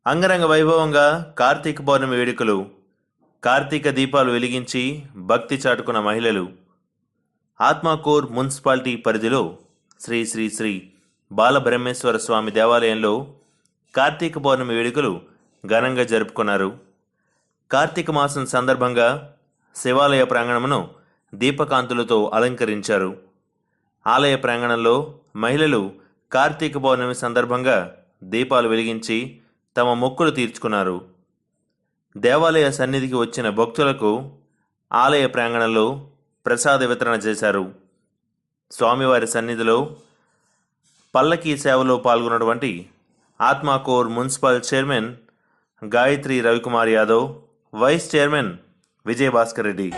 అంగరంగ వైభవంగా కార్తీక పౌర్ణమి వేడుకలు. కార్తీక దీపాలు వెలిగించి భక్తి చాటుకున్న మహిళలు. ఆత్మకూర్ మున్సిపాలిటీ పరిధిలో శ్రీ శ్రీ శ్రీ బాలబ్రహ్మేశ్వర స్వామి దేవాలయంలో కార్తీక పౌర్ణమి వేడుకలు ఘనంగా జరుపుకున్నారు. కార్తీక మాసం సందర్భంగా శివాలయ ప్రాంగణమును దీపకాంతులతో అలంకరించారు. ఆలయ ప్రాంగణంలో మహిళలు కార్తీక పౌర్ణమి సందర్భంగా దీపాలు వెలిగించి తమ మొక్కులు తీర్చుకున్నారు. దేవాలయ సన్నిధికి వచ్చిన భక్తులకు ఆలయ ప్రాంగణంలో ప్రసాద వితరణ చేశారు. స్వామివారి సన్నిధిలో పల్లకీ సేవలో పాల్గొన్నటువంటి Atmakur municipal chairman Gayatri Ravikumar Yadav, vice chairman Vijayabhaskar Reddy.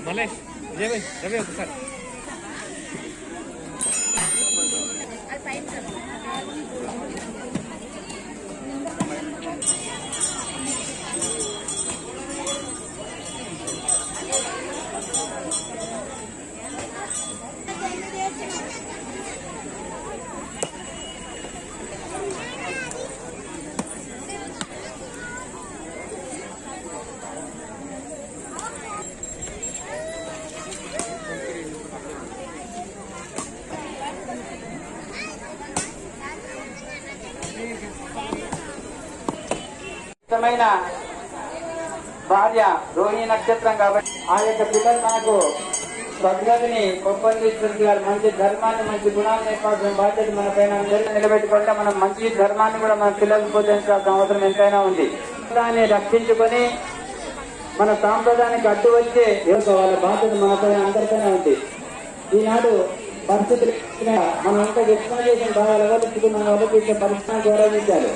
Malesh Vijay భాయ్ రవి ఒకసారి భార్య రోహిణి నక్షత్రం కాబట్టి ఆ యొక్క పిల్లలు మనకు సద్గతిని పెంపొందిస్తుంది. మంచి ధర్మాన్ని, మంచి గుణాలను నేర్పాల్సిన బాధ్యత మన పైన నిలబెట్టుకుంటే మనం మంచి ధర్మాన్ని కూడా మన పిల్లలకు బోధించాల్సిన అవసరం ఎంతైనా ఉంది. దాన్ని రక్షించుకొని మన సాంప్రదాయానికి అడ్డు వచ్చే వాళ్ళ బాధ్యత మన పైన అందరిపైన ఉంది. ఈనాడు పరిస్థితులు మనం ఇంకా వ్యక్తం చేసిన బాగా అలవరుచుకున్న వాళ్ళకి ఇచ్చే పరిస్థితిని గౌరవించాలి.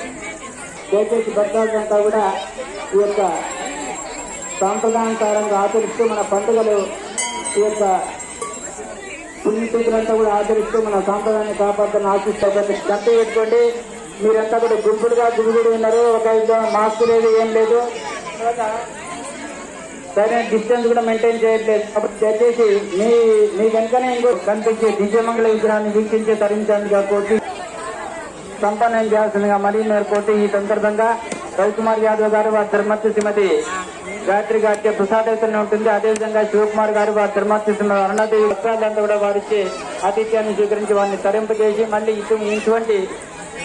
దయచేసి భక్తాలంతా కూడా ఈ యొక్క సాంప్రదాయానుసారంగా ఆచరిస్తూ మన పండుగలు ఈ యొక్క పుణ్యతిథులంతా కూడా ఆచరిస్తూ మన సాంప్రదాయాన్ని కాపాడుతున్న ఆశిస్తూ గంట పెట్టుకోండి. మీరంతా కూడా గుంపులుగా గురుగుడు ఉన్నారు. ఒక మాస్క్ లేదు, ఏం లేదు, సరైన డిస్టెన్స్ కూడా మెయింటైన్ చేయట్లేదు. కాబట్టి దయచేసి మీ వెనుకనే ఇంకో కనిపించే దివ్యమంగళ విగ్రహాన్ని వీక్షించే తరించడానికి కోటి సంపన్నం చేయాల్సిందిగా మరీ మేరకోటి ఈ సందర్భంగా రవికుమార్ యాదవ్ గారు వారి ధర్మత్వ శ్రీమతి గాయత్రి గారికి ప్రసాదం ఉంటుంది. అదేవిధంగా శివకుమార్ గారు వారి ధర్మత్వ శ్రీమతి అరుణాదేవి వస్త్రాలంతా కూడా వారిచ్చే ఆతిథ్యాన్ని స్వీకరించి వారిని తరింపజేసి మళ్ళీ ఇటువంటి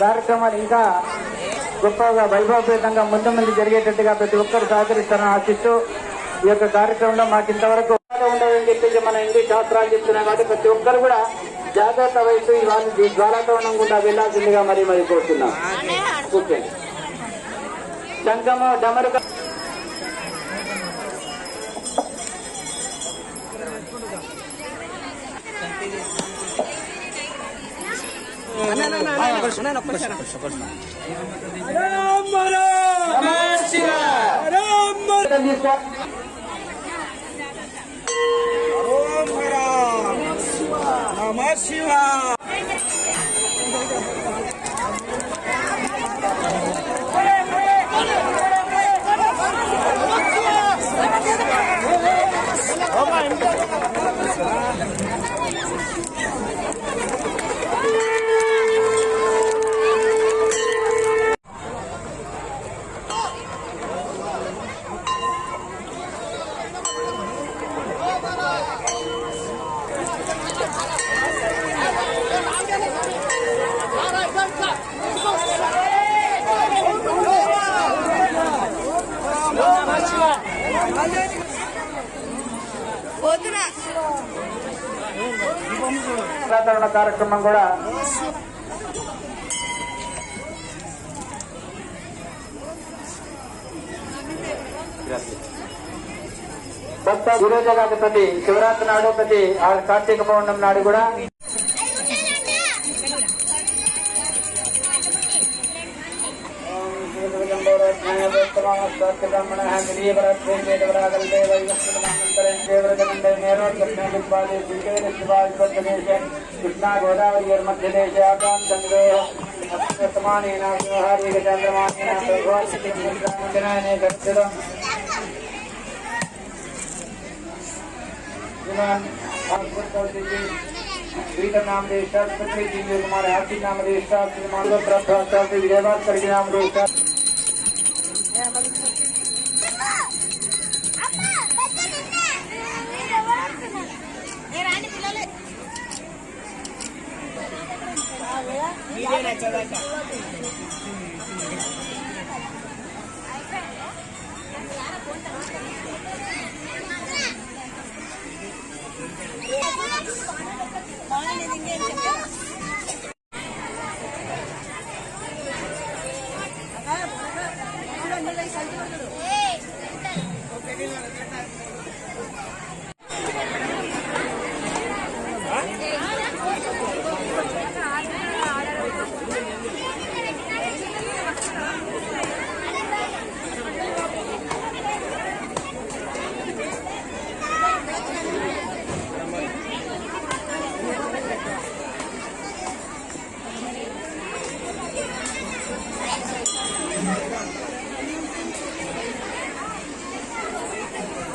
కార్యక్రమాలు ఇంకా గొప్పగా వైభవపేతంగా ముందు జరిగేటట్టుగా ప్రతి ఒక్కరు సహకరిస్తారని ఆశిస్తూ ఈ యొక్క కార్యక్రమంలో మాకు ఇంతవరకు ఉండదని చెప్పేసి మన హిందూ శాస్త్రాలు చెప్తున్నాం. కాబట్టి ప్రతి ఒక్కరు కూడా జాగ్రత్త వహిస్తూ ఈ జ్వాలతో ఉండకుండా వెళ్లాల్సిందిగా మరి కోరుతున్నాం. ఓకే, శంఖము డమరుక నమః శివాయ. కార్యక్రమం కూడా భక్త ఈ రోజే కాదు ప్రతి శివరాత్రి నాడు ప్రతి కార్తీక పౌర్ణమి నాడు కూడా కృష్ణా గోదావరి మధ్య దేశ వర్తమానేన వ్యవహారిక చంద్రమానేన श्रीधर नाम देश पत्नी जिंदू कुमार हाथी नाम देश विजयभास्कर के नाम देश Hey!